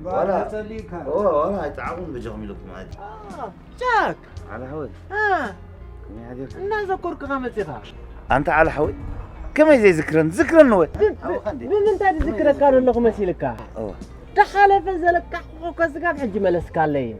ولا ولا يتعاون بجهم لكم هذه جاك على حوي كم هذه الناس ذكرك خمسة أنت على حوي كم زي ذكرن نوي من تاني ذكرك كانوا لكم مسيلك تخالف زلك حقوق سكان حج ملسك عليه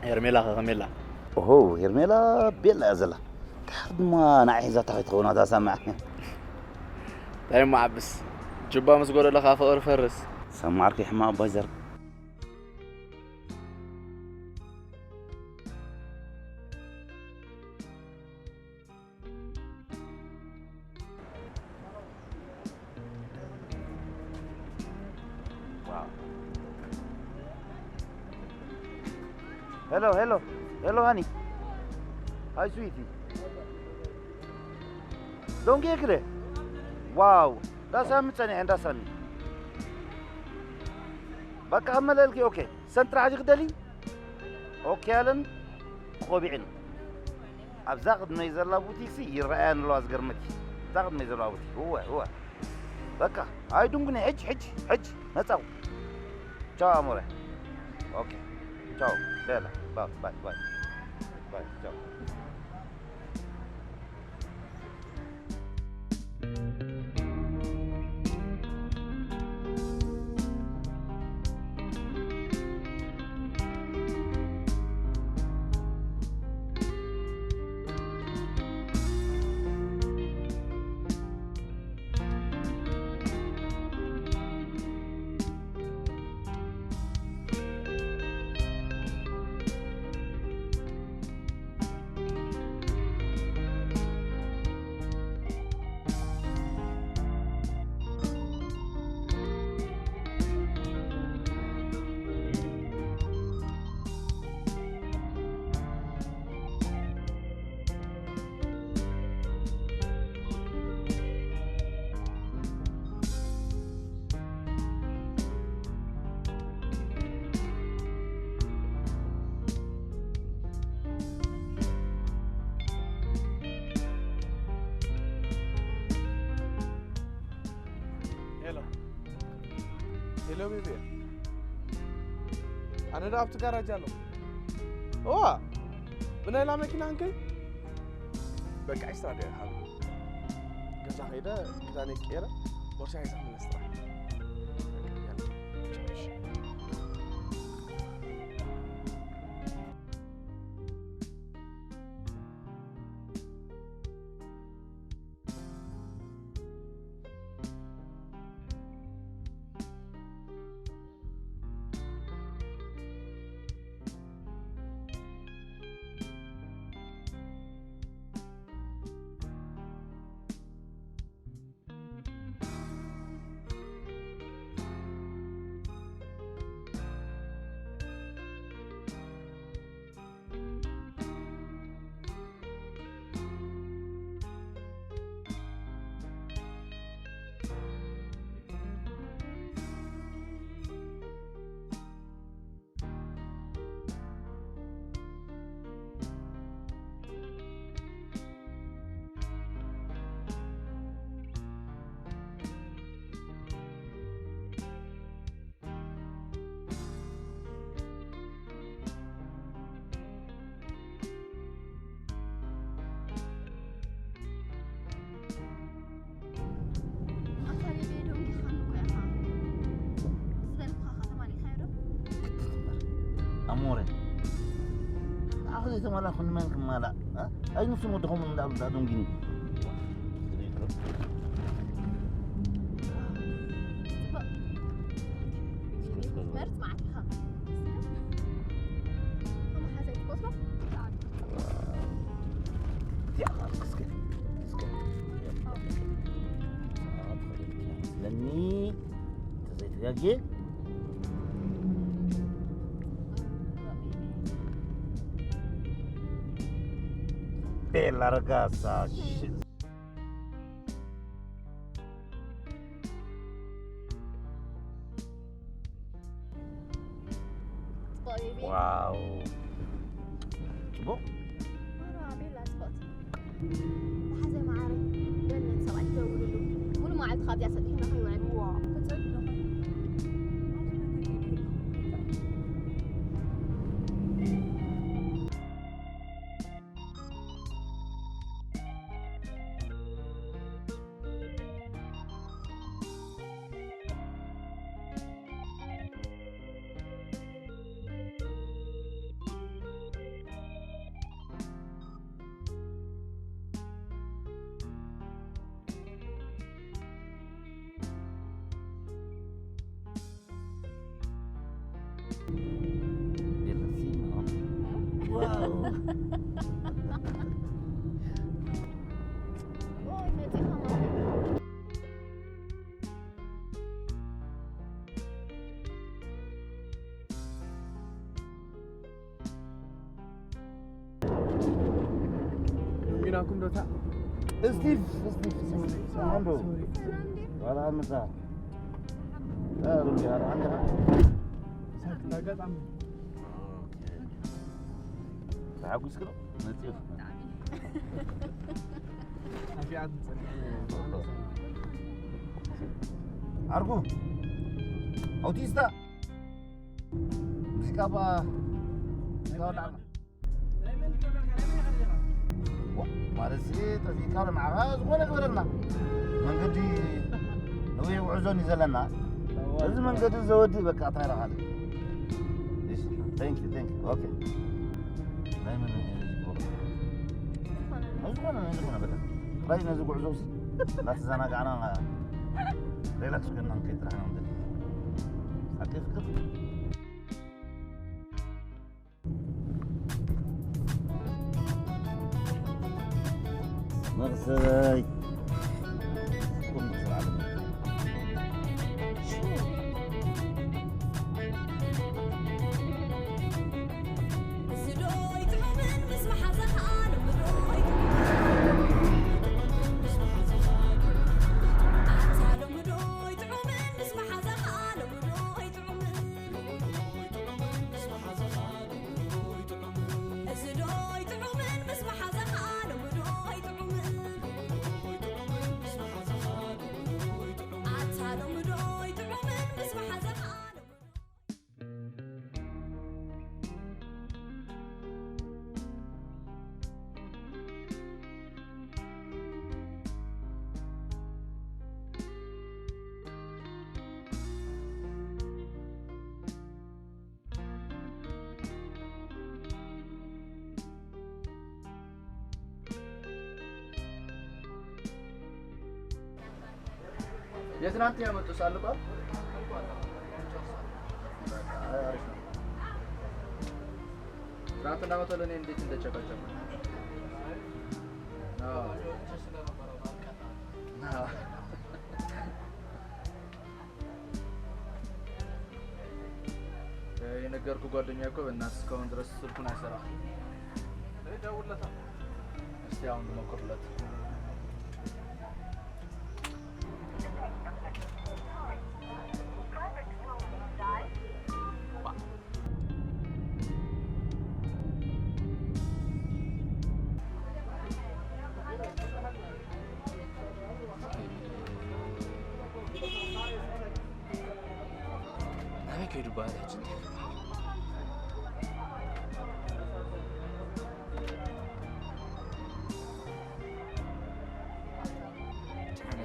هرميلا خميلا اوه هرميلا بيلا ازلا تحد ما نعيزة تحت خونا دا سمع دايما معبس جبا مسقول لك فقر فرس سمعك حما بزر Hello, honey. Hi, sweetie. Don't get it. Wow, that's how much I understand. بقى عمل لك اوكي سنتر حاجه غدلي اوكي الن خوبيعن ابزاقد ما يزرلا بوتيكسي يرأيان لو ازقرمتي زاقد ما يزرلا بوتيك هو بقى هاي دونغني حج نتاو تشاو اموره اوكي تشاو بيلا باي تشاو Hello, baby. أنا رابط كراجة له. أوه. بنا لا مكان أنك. بقى عايز ترى يا حبيبي. كذا هيدا كذا نكيرة. بس عايز أعمل استراحة. أموري أخذ إذا ما لا خن منك ما لا أي نفس مدهم من دار دون جني مرت معك ها هم حازة يتبصرف يلا اسكت لاني تزيد تلاقي bella ragazza. ዋው ጽቡቅ مرة بيلا سبوت حزة معاري بلن سبعة دولو مو ما عاد خاطي أسد هنا هاي وعد واو تصدق واو واي فاتحة ماما يمكنكم دوتا ستيف سامندو ولا مسا لا ربي هذا عندها ساكت عم تعاقس كده نتيجة في عاد أرجو أوتيستا موسيقى با مالسي تذكر مع غاز ولا غيرنا من قدي نوي وعزوني زلنا لازم من قدي زودي بك أطير هذا إيش ثانك يو أوكي دائما نزقنا بدل راي نزق عزوسي لا تزناق أنا ريلاكس كنا نكيد راح نمدل كيف مغسل كم بسرعة የትናንት ያመጡ ሳልቋል ትናንትና መቶ ለኔ እንዴት እንደጨቀጨቀ የነገርኩ ጓደኛዬ እኮ በእናትህ እስካሁን ድረስ ስልኩን አይሰራም። ደውልለታል። እስቲ አሁን ልሞክርለት። ከሄዱ ባህላችን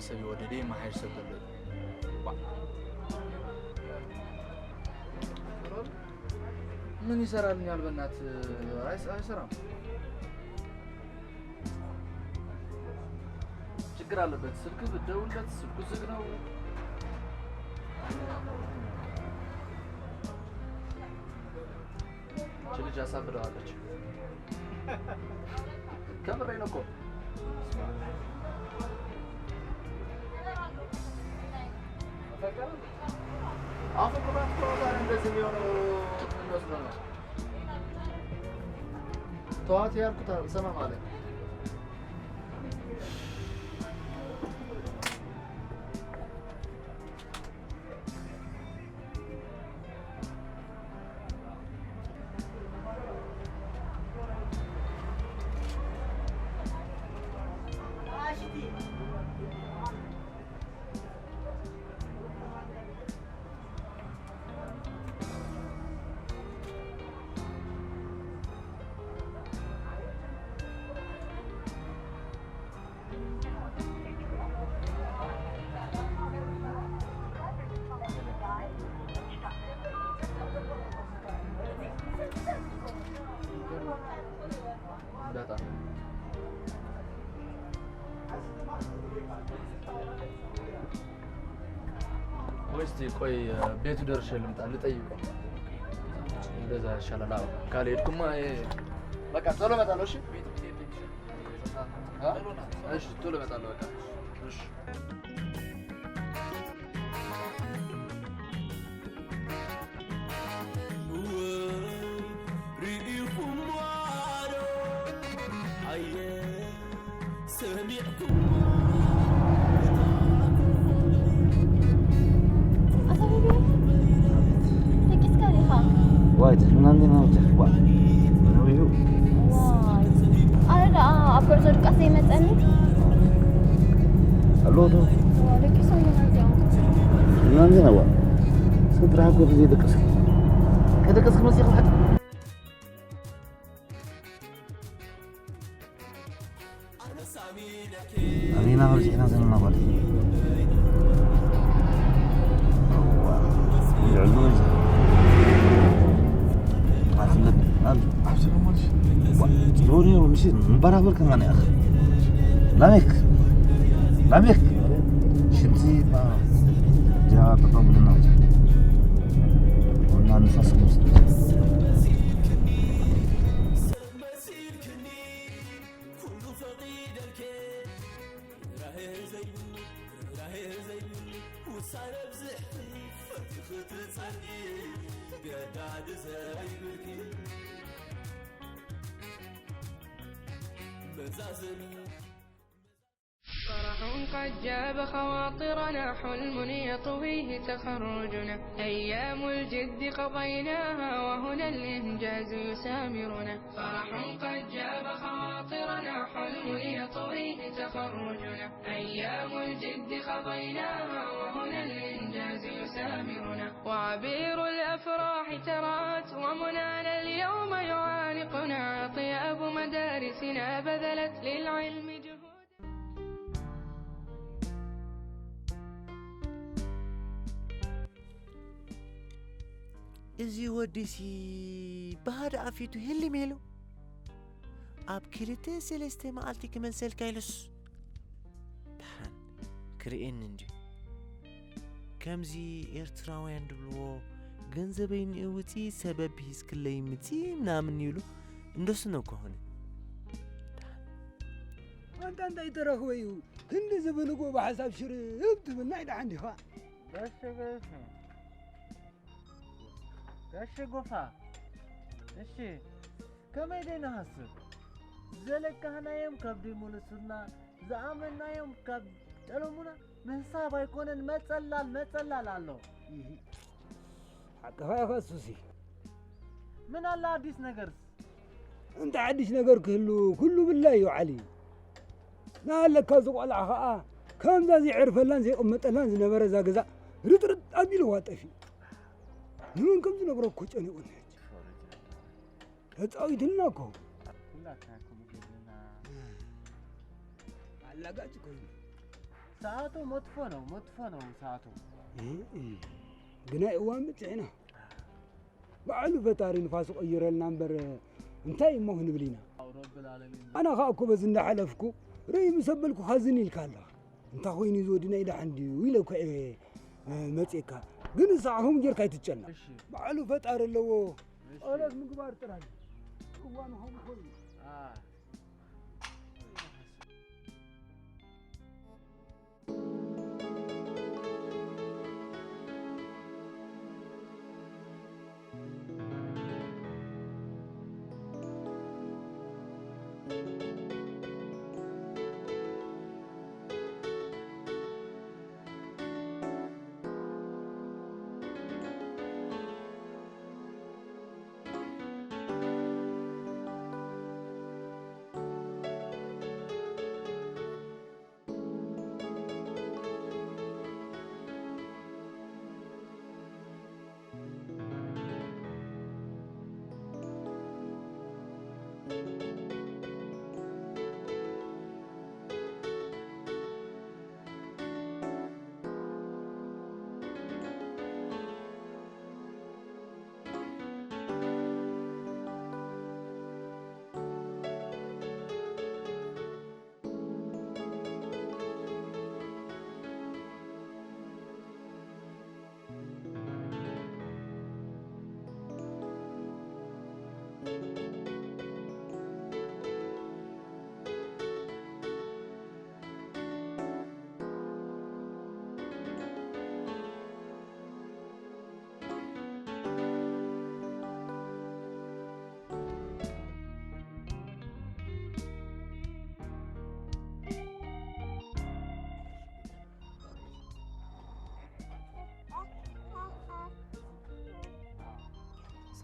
ሰቢ ወደዴ ማሄድ ሰበለ ምን ይሰራልኛል? በእናት አይሰራም። ችግር አለበት። ስልክ ብትደውልለት ስልኩ ዝግ ነው። ልጅ አሳብደዋለች። ከምሬን እኮ አፍቅራት ተዋታን እንደዚህ የሚሆነው መስሎ ነው። ተዋት ያልኩት አልሰማም አለ። متى ويستي كوي بيت درش اللي متعلق طيبه እንደዛ ይሻላል አዎ ካልሄድኩማ በቃ ቶሎ እመጣለሁ እሺ እሺ ቶሎ እመጣለሁ በቃ እሺ وايد من عندنا وتخبى ويو واي أنا أقول زود قصي مثلاً الو تو ولكن سوي اليوم من عندنا وا صدرها كوف زي دقسك كذا قسك مسيخ واحد أنا رجعنا زي ما قلت يعلمون دوري ومشي برابر كمان يا اخي لاميك شمسي ما جاء تطب لنا قلنا نفصل فرح قد جاب خواطرنا حلم يطويه تخرجنا أيام الجد قضيناها وهنا الإنجاز يسامرنا فرح قد جاب خواطرنا حلم يطويه تخرجنا أيام الجد قضيناها وهنا الإنجاز يسامرنا وعبير الأفراح ترات ومنانا اليوم يعانقنا طياب مدارسنا بذلت للعلم جهود إزي وديسي بعد عفيتو هلي ميلو أبكرتي سيلستي مالتي كمان سيل كايلوس دحان كرئين ننجي كمزي إرتراوين دبلو ገንዘበኝ እውጪ ሰበብ ሂስክለይ ምቲ ምናምን ይሉ እንደሱ ነው ከሆነ አንተ ይተረኸው እንደ ዘበንጎ በሐሳብ ሽርብት ብናይዳ አንዲኻ ጋሽ ጎፋ እሺ ከመይደና ሐሰብ ዘለካህናየም ከብዲ ሙሉስና ዘአመናየም ከብ ጠለሙና መሳብ አይኮነን መጸላል አለው حقها يا خصوصي من الله عديس نجرس انت عديس نجر كله بالله يا علي نالك كازو على خاء كم ذا زي عرف لان زي قمطلان زي نبره ذا غزا رطرط ابيل واطفي من كم زي نبره كوچني ونج هتايدنا كو ሁላታኩም ገና አላጋጭ ኮይ ሰዓቱ መጥፎ ነው ሰዓቱ ግና እዋን ምጽዕና ባዕሉ ፈጣሪ ንፋስ ቀይረልና እንበር እንታይ እሞህን ብሊና ረብ العالمين انا خاكو بز እንዳሐለፍኩ ረይ ምሰበልኩ ሐዝን ይልካላ እንታ ሆይኒ ዞዲና ኢዳ አንዲ ይለኩ መጽካ ግን ሳሁም ጀርካ ይትጨና ባዕሉ ፈጣሪ ለዎ አለት ምግባር ጥራል እዋን ሆም ኮይ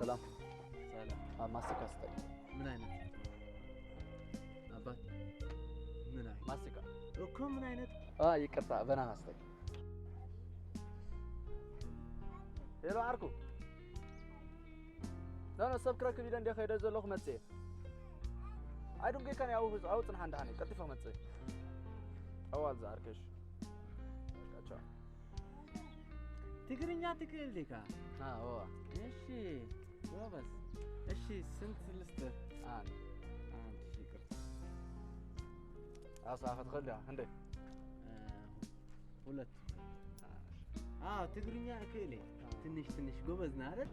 ሰላም ሰላም ማስቲካ ስጠኝ። ምን አይነት አባት ምን አይነት ማስቲካ እኮ ምን አይነት ይቅርታ በናና ስጠኝ። ሄሎ ዓርኩ لا سب كركب إذا ندخل هذا زلخ متى عيدون كي كان يعوض صنع عند هني كتفه متى أول زاركش أشوا تقرينيا تقرين ليكا هو إيشي بس إيشي سنت لسته شكرا أصلا خليها عندي ولت تقرينيا أكلي تنش جوبز نارد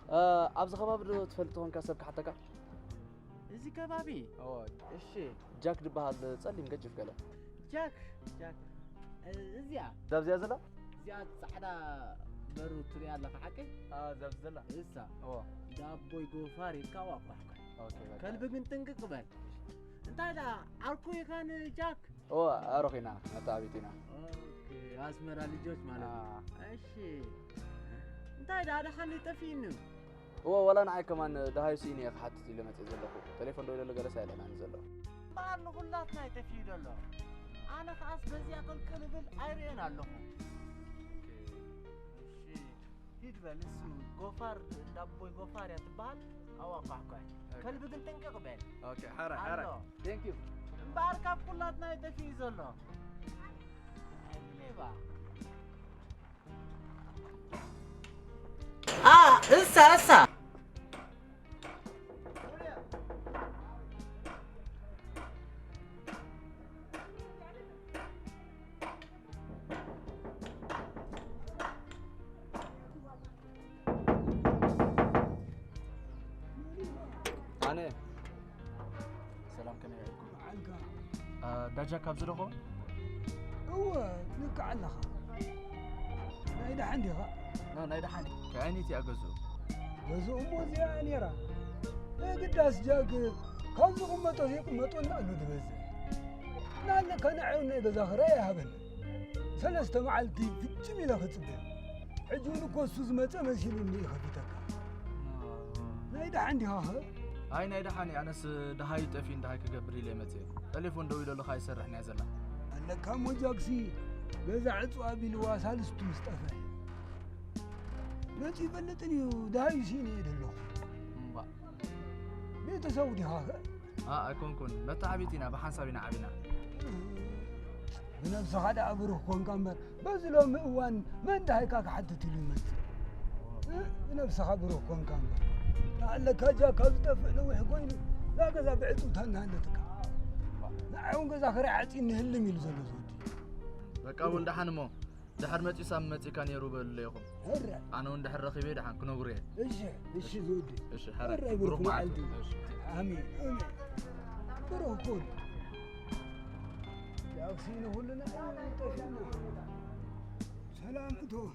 أبز خباب دو تفلتون كسب حتى كا إزي كبابي إيشي جاك دبها تصلي مقجف قاله جاك إزيا زبزيازلا زياد صحدا برو تري الله فحكي زبزلا إسا دابوي غوفاري كوا بحكي اوكي كلب بنتنك قبل انت هذا عركو كان جاك اروخينا نتابيتنا اوكي اسمر لجوج مالك ايشي انت هذا حني تفينو ولا نعي كمان دهاي سيني حتى لما تزلقوا تليفون دول اللي جلس على انا نزلوا بار نقولاتنا يتفيد الله انا خاص بزي اكل كلبل ايرين اللهم يدبل اسمه غفار دابوي غفار يتبال او اقحكاي كلب بنتنك قبل اوكي حرا ثانك يو بارك كلاتنا يتفيد الله ليبا اسا أنا سلام كنا يعيكم عنك دجا كابزر هو هو نك على نايد عندي نايد حالي كأني تي أجزو جزو مو زي أنا قداس جاك كان زغم متوهيك متونا أنو دبز نال كان عيوننا بزاخرة يا هبل سلست معلتي في الجميلة خطبة حجون كوسوز متى مسيلوني خفيتك نايد عندي ها هاي نايد حاني أنا دهاي تفين دهاي كجبري لي متى تليفون دويلو لو خاي سرحني أزلا أنا كم وجاكسي بزعت وأبي الواسال استمستفى ما تبلتني دهاي سيني يدلو بيت سعودي هذا كون متعبيتنا بحسابنا عبنا بنفس هذا أبروه كون كمبر بس لو مؤوان من ده هيك حتى تلمت بنفس أبروه كون كمبر لعلك جا كذا فلو يحكون لا كذا بعتوا تنهندتك نعم كذا خير عتين نهلم يلزل زودي بقى دحنمو دحر متي سامتي كان يروب ليكم انا وند حر رخيبي دحن كنغري ايش زودي ايش حر بروح معك امين بروح كل يا اكسين كلنا سلامته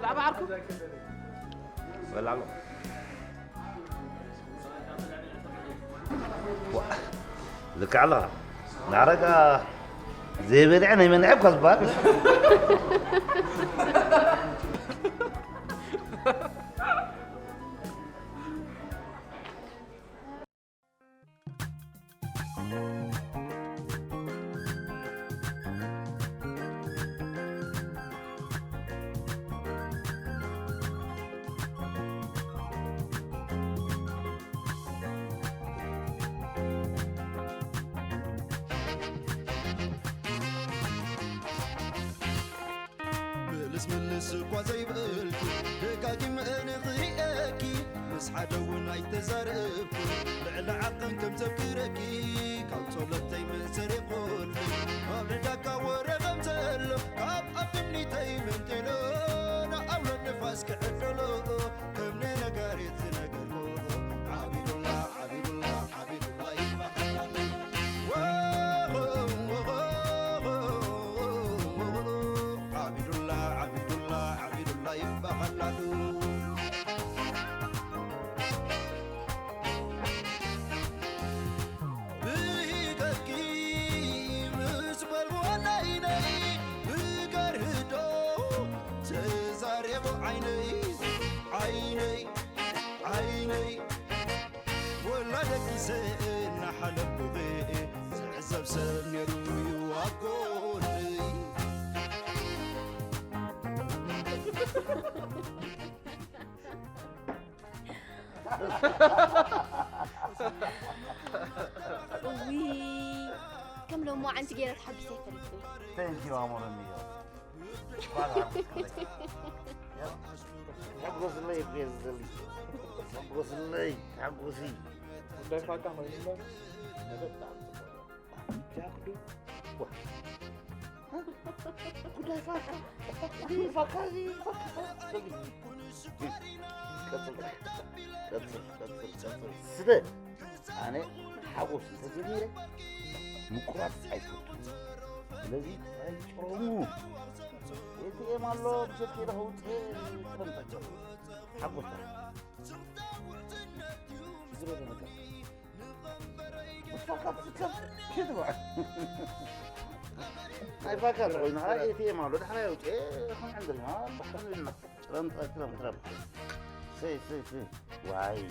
لعبة عاركم؟ بلعب لك على نعرق زي بدعنا من عب كسبان ملس قوزي بقلكي دقاقي مأنغيكي مسحة وناي تزاربك لعل عقن كم تذكركي كالصولتي من سرقولي وبرداكا ورغم تلو كاب أبني تيمن تلو نعول النفاس كعدلو كمني نقاريت نقرلو عبيد الله عبيد الله عبيد الله يبحلالي عيني عيني ولدك سئلنا حلب بغي زعزب سنيروي وقولي وي كم لو ما عندي غير تحب سيفرتني ثانك يو امور ميو حقوس لي في الزلي حقوس لي حقوسي ጉዳይ ፋካ ሆይና ነገር ጣም تاكلوا ጉዳይ ፋካ دي فكازي سده انا حقوس تجميره مقرات አይፈቱም ስለዚህ አይጮሙ ኤቲኤም አለው ብቻ ነው ተንጠቀሙ حقوس زرو ده مكان فقط كده بقى هاي فاكر قلنا هاي ايتيم مالو ده حلاوه ايه احنا عندنا ها بحر لنا رمط اكرم تراب سي واي